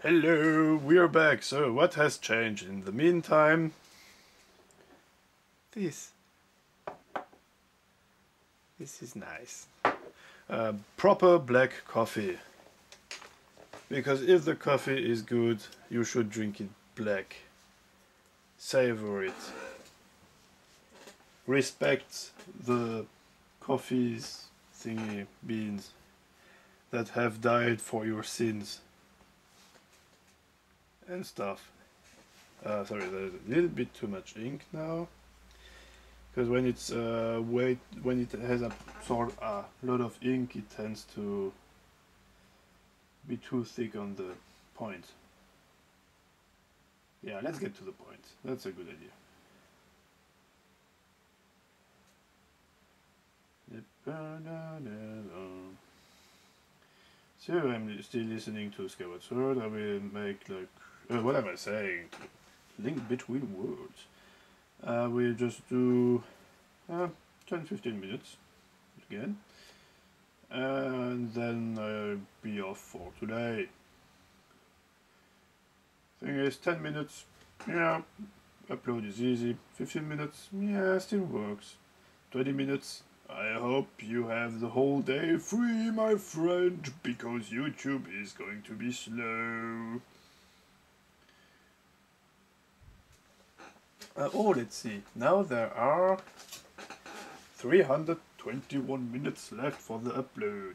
Hello, we are back. So, what has changed in the meantime? This. This is nice. Proper black coffee. Because if the coffee is good, you should drink it black. Savor it. Respect the coffees thingy beans that have died for your sins and stuff. Sorry, there's a little bit too much ink now. Because when it's when it has a lot of ink, it tends to be too thick on the point. Yeah, let's get to the point. That's a good idea. So I'm still listening to Skyward Sword. I will make like what am I saying? Link between words. We'll just do 10-15 minutes again, and then I'll be off for today. Thing is, 10 minutes, yeah, upload is easy. 15 minutes, yeah, still works. 20 minutes, I hope you have the whole day free, my friend, because YouTube is going to be slow. Let's see. Now there are 321 minutes left for the upload.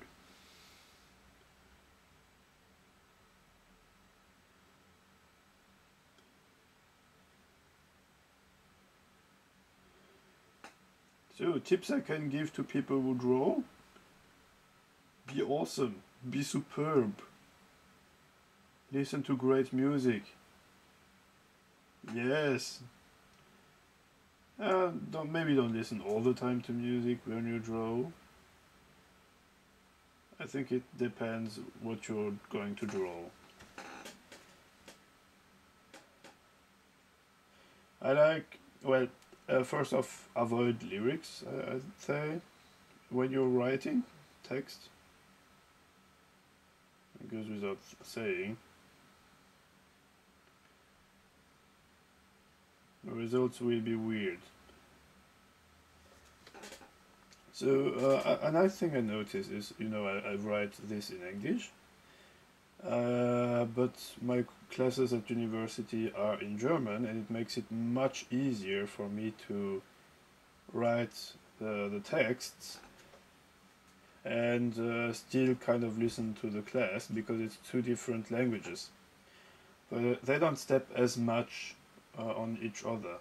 So, tips I can give to people who draw: be awesome, be superb, listen to great music. Yes. Maybe don't listen all the time to music when you draw. I think it depends what you're going to draw. I like, well, first off, avoid lyrics, I'd say, when you're writing text. It goes without saying. The results will be weird. So, a nice thing I noticed is, I write this in English, but my classes at university are in German, and it makes it much easier for me to write the texts and still kind of listen to the class, because it's two different languages. But they don't step as much on each other.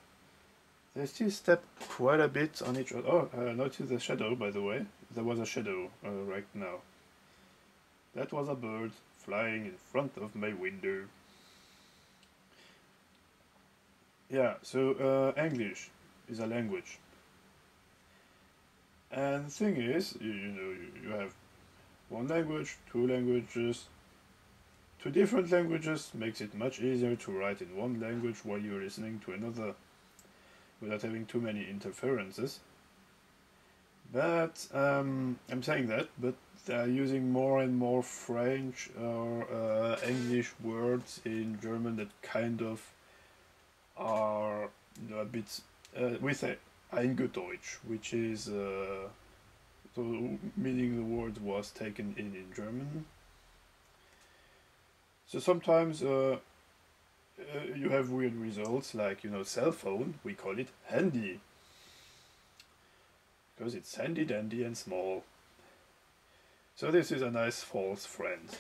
They still step quite a bit on each other. Oh, notice the shadow, by the way. There was a shadow right now. That was a bird flying in front of my window. Yeah, so English is a language. And the thing is, you have one language, two languages. Two different languages makes it much easier to write in one language while you're listening to another without having too many interferences. But I'm saying that, but they're using more and more French or English words in German that kind of are a bit. We say Eingedeutsch, which is so meaning the word was taken in German. So sometimes you have weird results, like cell phone. We call it handy because it's handy dandy and small. So this is a nice false friend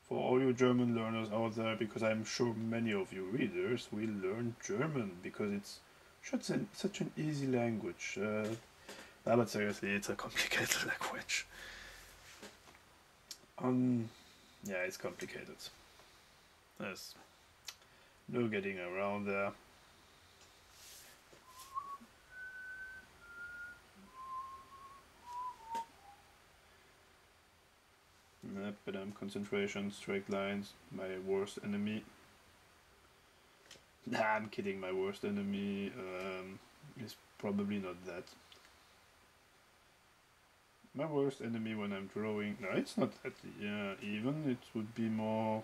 for all you German learners out there, because I'm sure many of you readers will learn German because it's such an easy language. No, but seriously, it's a complicated language. Yeah, it's complicated. There's no getting around there. But concentration, straight lines, my worst enemy. Nah, I'm kidding. My worst enemy is probably not that. My worst enemy when I'm drawing. No, it's not that even. It would be more.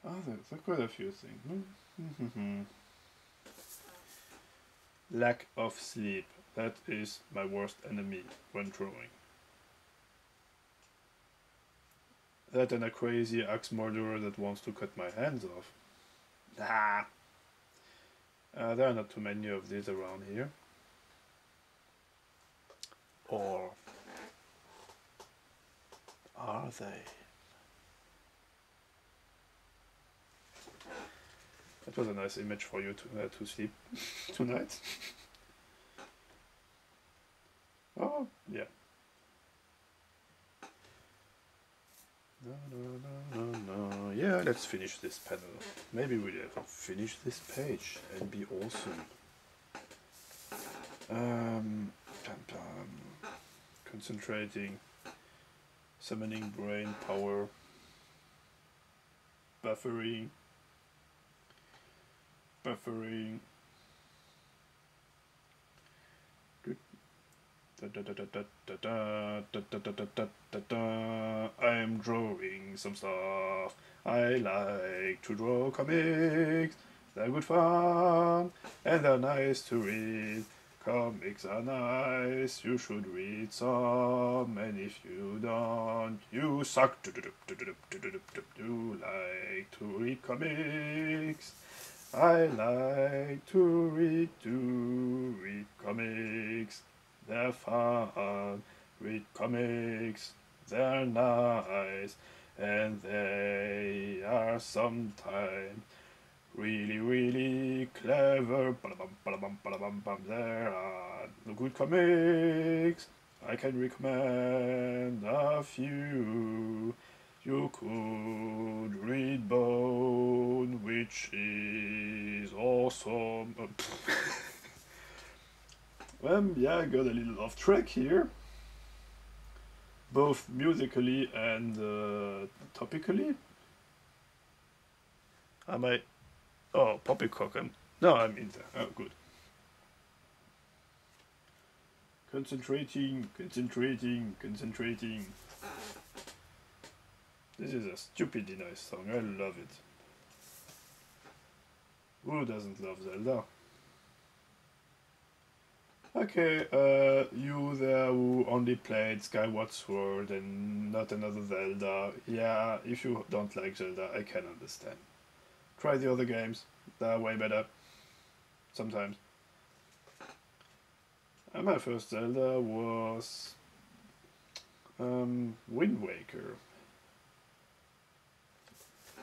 Oh, there's quite a few things. Lack of sleep. That is my worst enemy when drawing. That and a crazy axe murderer that wants to cut my hands off. Nah. There are not too many of these around here. Or are they? That was a nice image for you to sleep tonight. Oh, yeah. No. Yeah, let's finish this panel. Maybe we'll ever finish this page and be awesome. Concentrating. Summoning brain power. Buffering. I'm drawing some stuff. I like to draw comics. They're good fun and they're nice to read. Comics are nice, you should read some, and if you don't, you suck. You like to read comics. I like to read comics. They're fun, read comics, they're nice, and they are sometimes really clever. There are good comics. I can recommend a few. You could read Bone, which is awesome. Yeah, I got a little off track here, both musically and topically. Am I? Oh, poppycock. No, I'm in there. Oh, good. Concentrating. This is a stupidly nice song. I love it. Who doesn't love Zelda? Okay, you there who only played Skyward Sword and not another Zelda. Yeah, if you don't like Zelda, I can understand. Try the other games. They're way better. Sometimes. And my first Zelda was Wind Waker.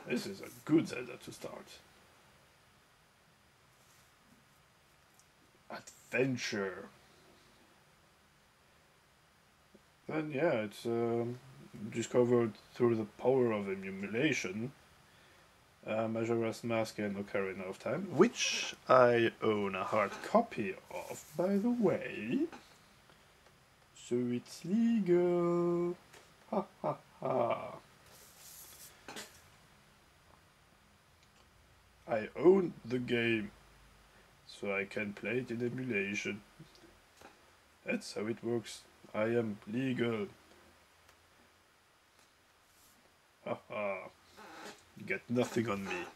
This is a good Zelda to start. Adventure. Then yeah, it's discovered through the power of emulation. Majora's Mask and Ocarina of Time, which I own a hard copy of, by the way. So it's legal. Ha ha ha. I own the game, so I can play it in emulation. That's how it works. I am legal. Ha ha. You get nothing on me.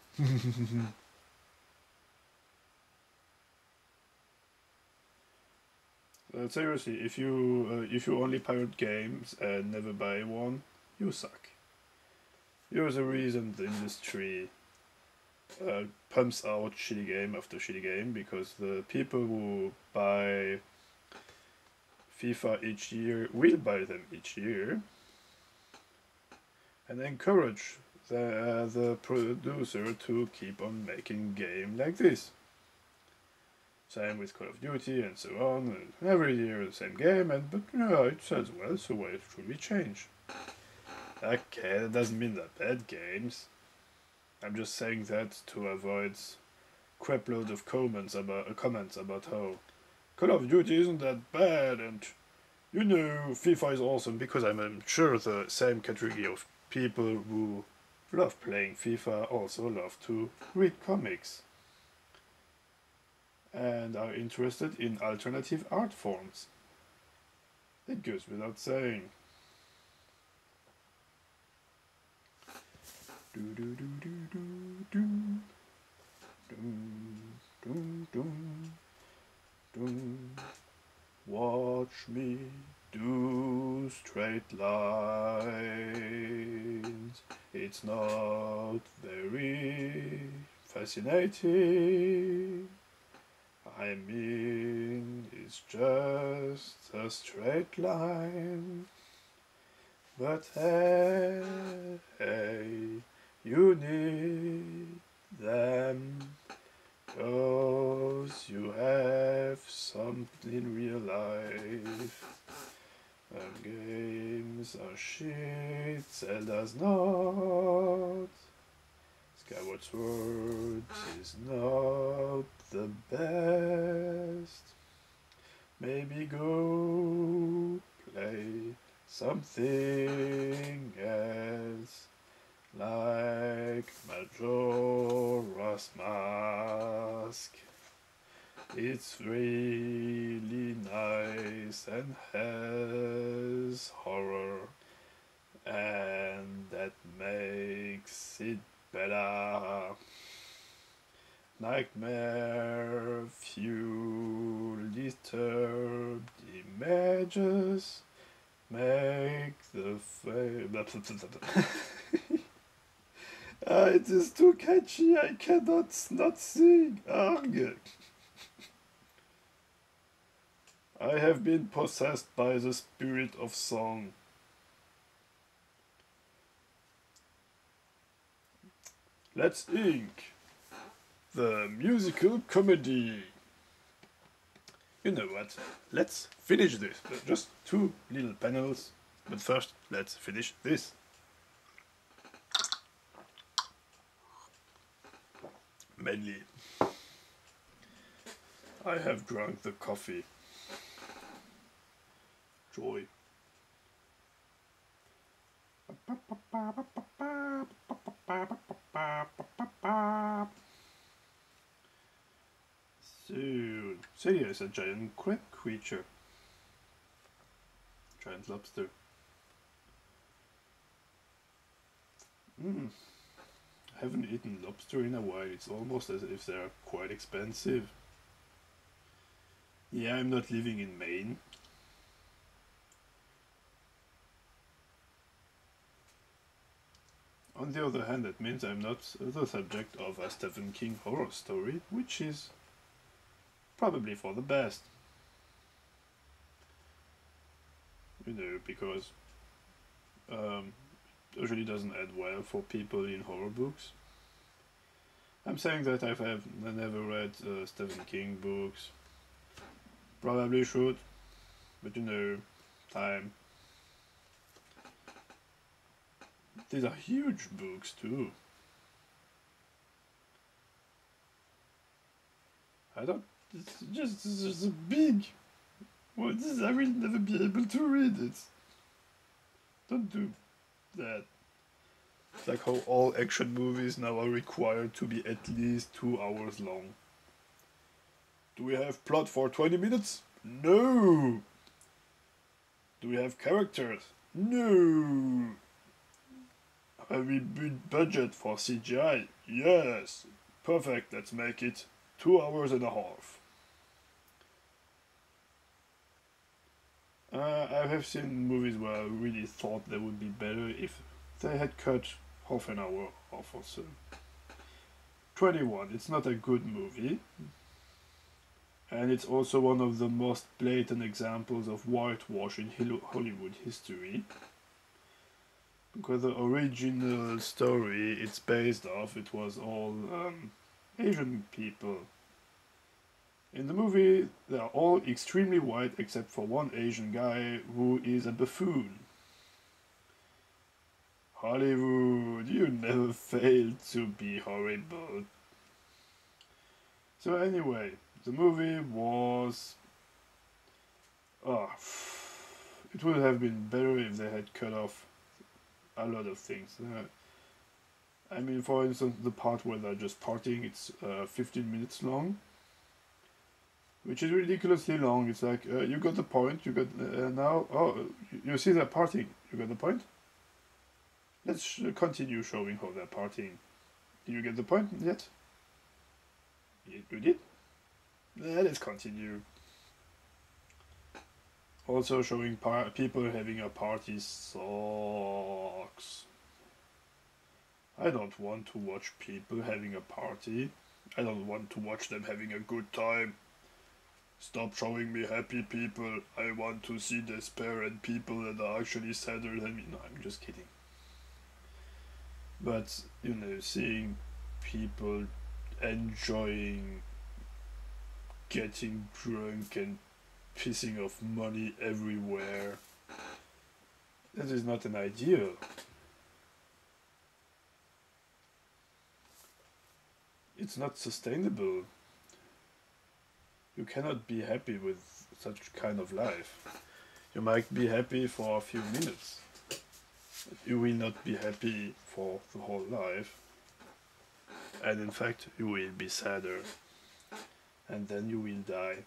Seriously, if you only pirate games and never buy one, you suck. You're the reason the industry pumps out shitty game after shitty game, because the people who buy FIFA each year will buy them each year and encourage the producer to keep on making game like this. Same with Call of Duty and so on. Every year the same game, but it sells well, so why should we change? Okay, that doesn't mean they're bad games. I'm just saying that to avoid crapload of comments about how Call of Duty isn't that bad and FIFA is awesome, because I'm sure the same category of people who love playing FIFA also love to read comics and are interested in alternative art forms. It goes without saying. Do do do do do do do do do. Watch me do straight lines. It's not very fascinating. I mean, it's just a straight line. But hey, you need them, 'cause you have something in real life. Games are shit, Zelda's not. Skyward Sword is not the best. Maybe go play something else, like Majora's Mask. It's really nice and has horror, and that makes it better. Nightmare fuel disturbed images make the it is too catchy, I cannot not sing. Arg. I have been possessed by the spirit of song. Let's ink the musical comedy. You know what? Let's finish this. Just 2 little panels. But first, let's finish this. Mainly, I have drunk the coffee. Joy. So, Celia is a giant crab creature. Giant lobster. I haven't eaten lobster in a while. It's almost as if they're quite expensive. Yeah, I'm not living in Maine. On the other hand, that means I'm not the subject of a Stephen King horror story, which is probably for the best. You know, because usually doesn't end well for people in horror books. I'm saying that I have never read Stephen King books. Probably should, but you know, time. These are huge books too. I don't. It's just a big. Well, this I will never be able to read it. Don't do that. It's like how all action movies now are required to be at least 2 hours long. Do we have plot for 20 minutes? No! Do we have characters? No! Have we budget for CGI? Yes! Perfect, let's make it 2 hours and a half. I have seen movies where I really thought they would be better if they had cut half an hour off or so. 21, it's not a good movie. And it's also one of the most blatant examples of whitewash in Hollywood history. Because the original story it's based off, it was all Asian people. In the movie, they are all extremely white except for one Asian guy who is a buffoon. Hollywood, you never failed to be horrible. So anyway, the movie was... it would have been better if they had cut off a lot of things. I mean, for instance, the part where they're just partying, it's 15 minutes long. which is ridiculously long. It's like, you got the point, you got, now, oh, you see they're partying, you got the point? Let's continue showing how they're partying. Did you get the point yet? You did? Let's continue. Also showing people having a party sucks. I don't want to watch people having a party. I don't want to watch them having a good time. Stop showing me happy people. I want to see despair and people that are actually sadder than me. No, I'm just kidding. But, you know, seeing people enjoying getting drunk and pissing off money everywhere, that is not an ideal. It's not sustainable. You cannot be happy with such kind of life. You might be happy for a few minutes. You will not be happy for the whole life. And in fact, you will be sadder. And then you will die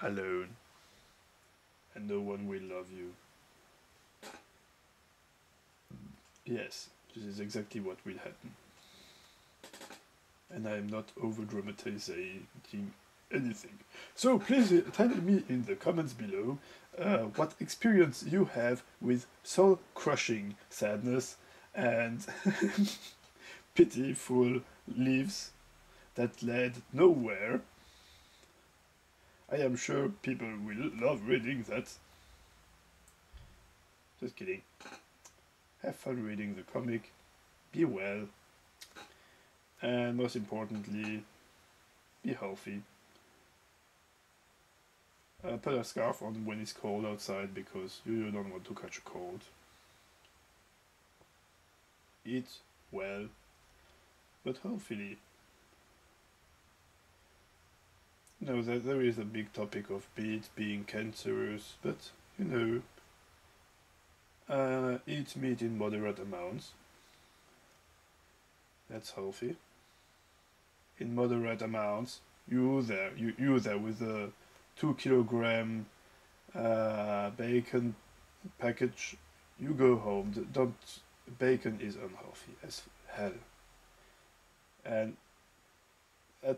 alone. And no one will love you. Yes, this is exactly what will happen. And I am not over-dramatizing anything. So please tell me in the comments below what experience you have with soul-crushing sadness and pitiful lives that led nowhere. I am sure people will love reading that. Just kidding. Have fun reading the comic. Be well. And most importantly, be healthy. Put a scarf on when it's cold outside because you don't want to catch a cold. Eat well, but healthily. No, there is a big topic of meat being cancerous, but you know, eat meat in moderate amounts. That's healthy. In moderate amounts, you there with a 2 kilogram bacon package. You go home. Don't. Bacon is unhealthy as hell. And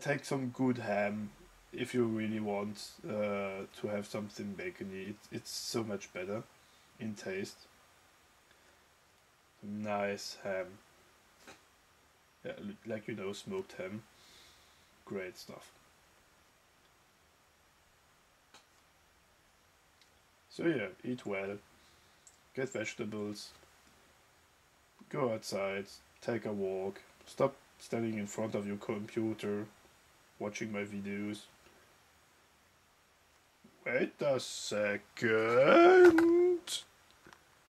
take some good ham if you really want to have something bacony. It's so much better in taste. Nice ham. Yeah, like, you know, smoked ham. Great stuff. So yeah, eat well, get vegetables, go outside, take a walk, stop standing in front of your computer, watching my videos. Wait a second.